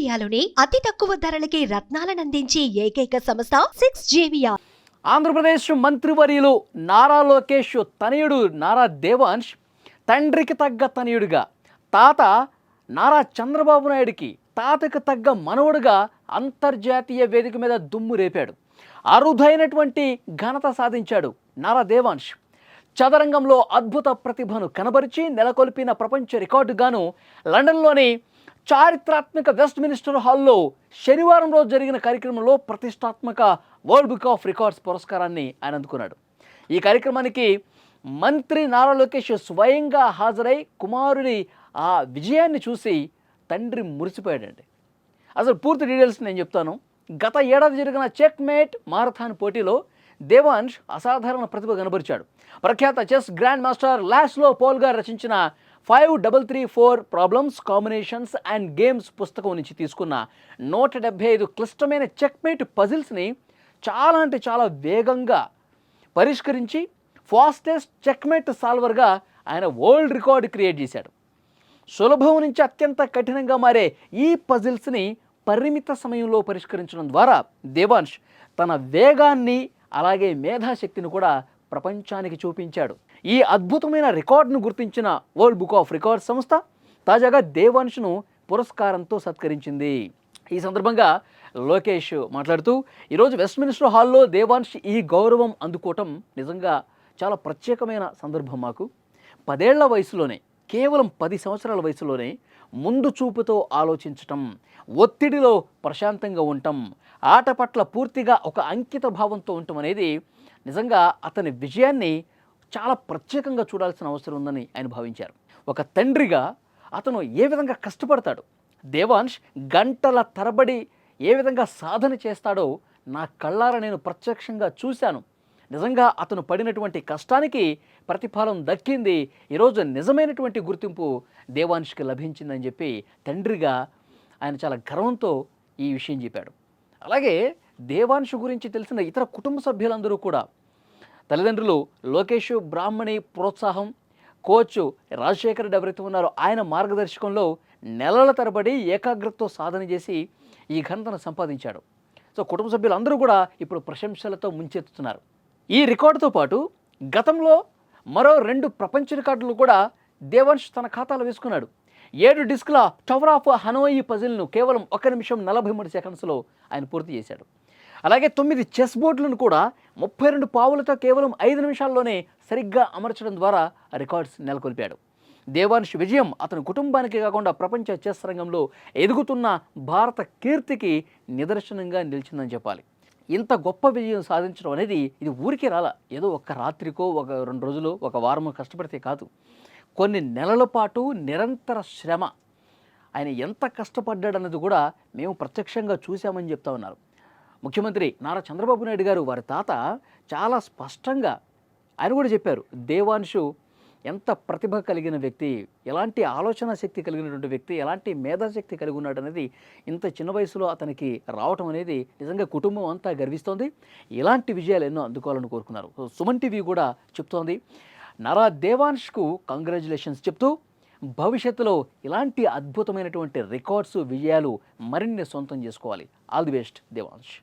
ఇండియాలోనే అతి తక్కువ ధరలకి రత్నాలనందించే ఏకైక సంస్థ 6JVR. ఆంధ్రప్రదేశ్ మంత్రివర్యులు నారా లోకేష్ తనయుడు నారా దేవాంశ్ తండ్రికి తగ్గ తనయుడిగా, తాత నారా చంద్రబాబు నాయుడికి తాతకు తగ్గ మనవడుగా అంతర్జాతీయ వేదిక మీద దుమ్ము రేపాడు. అరుదైనటువంటి ఘనత సాధించాడు నారా దేవాంశ్. చదరంగంలో అద్భుత ప్రతిభను కనబరిచి నెలకొల్పిన ప్రపంచ రికార్డుగాను లండన్లోని చారిత్రాత్మక వెస్ట్ మినిస్టర్ హాల్లో శనివారం రోజు జరిగిన కార్యక్రమంలో ప్రతిష్టాత్మక వరల్డ్ బుక్ ఆఫ్ రికార్డ్స్ పురస్కారాన్ని ఆయన అందుకున్నాడు. ఈ కార్యక్రమానికి మంత్రి నారా లోకేష్ స్వయంగా హాజరై కుమారుడి ఆ విజయాన్ని చూసి తండ్రి మురిసిపోయాడండి. అసలు పూర్తి డీటెయిల్స్ నేను చెప్తాను. గత ఏడాది జరిగిన చెక్ మేట్ మారథాన్ పోటీలో దేవాంశ్ అసాధారణ ప్రతిభ కనబరిచాడు. ప్రఖ్యాత చెస్ గ్రాండ్ మాస్టర్ లాస్లో పోల్ గారు రచించిన 5334 ప్రాబ్లమ్స్ కాంబినేషన్స్ అండ్ గేమ్స్ పుస్తకం నుంచి తీసుకున్న 175 క్లిష్టమైన చెక్మేట్ పజిల్స్ని చాలా వేగంగా పరిష్కరించి ఫాస్టెస్ట్ చెక్మేట్ సాల్వర్గా ఆయన వరల్డ్ రికార్డ్ క్రియేట్ చేశాడు. సులభం నుంచి అత్యంత కఠినంగా మారే ఈ పజిల్స్ని పరిమిత సమయంలో పరిష్కరించడం ద్వారా దేవాంశ్ తన వేగాన్ని అలాగే మేధాశక్తిని కూడా ప్రపంచానికి చూపించాడు. ఈ అద్భుతమైన రికార్డును గుర్తించిన వరల్డ్ బుక్ ఆఫ్ రికార్డ్స్ సంస్థ తాజాగా దేవాంశ్ను పురస్కారంతో సత్కరించింది. ఈ సందర్భంగా లోకేష్ మాట్లాడుతూ, ఈరోజు వెస్ట్ మినిస్టర్ హాల్లో దేవాంశ్ ఈ గౌరవం అందుకోవటం నిజంగా చాలా ప్రత్యేకమైన సందర్భం. మాకు 10 ఏళ్ల వయసులోనే, కేవలం 10 సంవత్సరాల వయసులోనే ముందు చూపుతో ఆలోచించటం, ఒత్తిడిలో ప్రశాంతంగా ఉండటం, ఆట పట్ల పూర్తిగా ఒక అంకిత భావంతో ఉండటం అనేది నిజంగా అతని విజయాన్ని చాలా ప్రత్యేకంగా చూడాల్సిన అవసరం ఉందని ఆయన భావించారు. ఒక తండ్రిగా అతను ఏ విధంగా కష్టపడతాడు, దేవాంశ్ గంటల తరబడి ఏ విధంగా సాధన చేస్తాడో నా కళ్ళారా నేను ప్రత్యక్షంగా చూశాను. నిజంగా అతను పడినటువంటి కష్టానికి ప్రతిఫలం దక్కింది. ఈరోజు నిజమైనటువంటి గుర్తింపు దేవాంశ్కి లభించిందని చెప్పి తండ్రిగా ఆయన చాలా గర్వంతో ఈ విషయం చెప్పాడు. అలాగే దేవాంశ్ గురించి తెలిసిన ఇతర కుటుంబ సభ్యులందరూ కూడా తల్లిదండ్రులు లోకేష్ బ్రాహ్మణి ప్రోత్సాహం, కోచ్ రాజశేఖర్ రెడ్డి ఎవరైతే ఉన్నారో ఆయన మార్గదర్శకంలో నెలల తరబడి ఏకాగ్రతతో సాధన చేసి ఈ ఘనతను సంపాదించాడు. సో కుటుంబ సభ్యులందరూ కూడా ఇప్పుడు ప్రశంసలతో ముంచెత్తుతున్నారు. ఈ రికార్డుతో పాటు గతంలో మరో 2 ప్రపంచ రికార్డులు కూడా దేవాంశ్ తన ఖాతాలో వేసుకున్నాడు. 7 డిస్క్ల టవర్ ఆఫ్ హనోయి పజిల్ను కేవలం 1 నిమిషం 43 సెకండ్స్లో ఆయన పూర్తి చేశాడు. అలాగే 9 చెస్ బోర్డులను కూడా 32 పావులతో కేవలం 5 నిమిషాల్లోనే సరిగ్గా అమర్చడం ద్వారా రికార్డ్స్ నెలకొల్పాడు. దేవాంశ్ విజయం అతని కుటుంబానికి కాకుండా ప్రపంచ చెస్ రంగంలో ఎదుగుతున్న భారత కీర్తికి నిదర్శనంగా నిలిచిందని చెప్పాలి. ఇంత గొప్ప విజయం సాధించడం అనేది ఇది ఊరికే రాలా, ఏదో ఒక రాత్రికో, ఒక 2 రోజులు, ఒక వారమో కష్టపడితే కాదు. కొన్ని నెలల పాటు నిరంతర శ్రమ. ఆయన ఎంత కష్టపడ్డాడన్నది కూడా మేము ప్రత్యక్షంగా చూశామని చెప్తా ఉన్నారు. ముఖ్యమంత్రి నారా చంద్రబాబు నాయుడు గారు వారి తాత చాలా స్పష్టంగా ఆయన కూడా చెప్పారు, దేవాంశు ఎంత ప్రతిభ కలిగిన వ్యక్తి, ఎలాంటి ఆలోచన శక్తి కలిగినటువంటి వ్యక్తి, ఎలాంటి మేధాశక్తి కలిగి ఉన్నాడు అనేది ఇంత చిన్న వయసులో అతనికి రావటం అనేది నిజంగా కుటుంబం అంతా గర్విస్తోంది. ఇలాంటి విజయాలు ఎన్నో అందుకోవాలని కోరుకున్నారు. సుమన్ టీవీ కూడా చెప్తోంది, నారా దేవాంశ్కు కంగ్రాచులేషన్స్ చెప్తూ భవిష్యత్తులో ఇలాంటి అద్భుతమైనటువంటి రికార్డ్స్, విజయాలు మరిన్ని సొంతం చేసుకోవాలి. All the best Devansh.